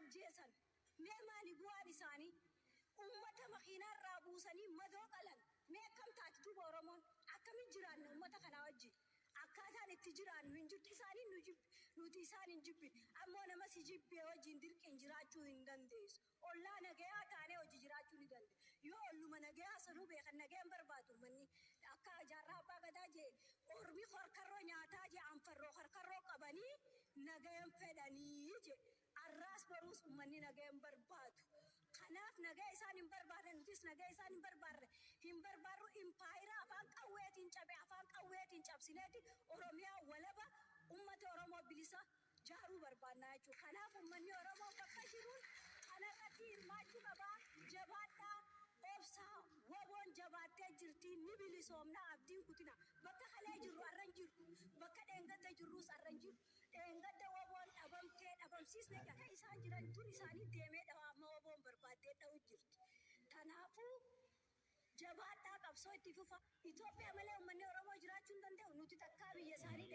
ajjeesan mee maali bu'aan isaanii ummata makiinaa irraa buusanii madoo qalan mee akkam taati duuba Oromoon akkamiin jiraanna ummata kanaa wajjin akkaataan itti jiraannu hin jirtu isaanii nuti isaan hin jibbi ammoo nama si jibbee wajjin dirqiin jiraachuu hin dandeessu ollaa nagayaa taanee hojii jiraachuu ni dandeessu yoo olluma nagayaa sanuu beekan nagayaan barbaadu manni akka jaarraa abbaa gadaa jee ormi korkarroo nyaataa jee anfarroo korkarroo qabanii nagayaan fedhanii jee arraas baruus ummanni nagayaan barbaadu kanaaf nagaa isaan hin barbaadan nutis nagaa isaan hin barbaarru impaayira afaan qawweetiin cabe afaan qawweetiin cabsineeti oromiyaa walaba ummata oromoo bilisa jaaruu barbaannaa jechuudha kanaaf ummanni oromoo bakka jiruun kanarratti hirmaachuu qabaa jabaadhaa obsaa waboon jabaattee jirti ni bilisoomna abdiin kutina bakka kalee jirru arran jiru bakka dheengadda jirruus arran jiru dheengadda waboon dhabamtee dhabamsiisne akka isaan jiran tun isaanii deemee dhawaama waboon barbaaddee dha'u jirti kanaafuu jabaadhaa qabsoo itti fufa Itoophiyaa malee uummanni Oromoo jiraachuu hin danda'u nuti takkaa biyya isaanii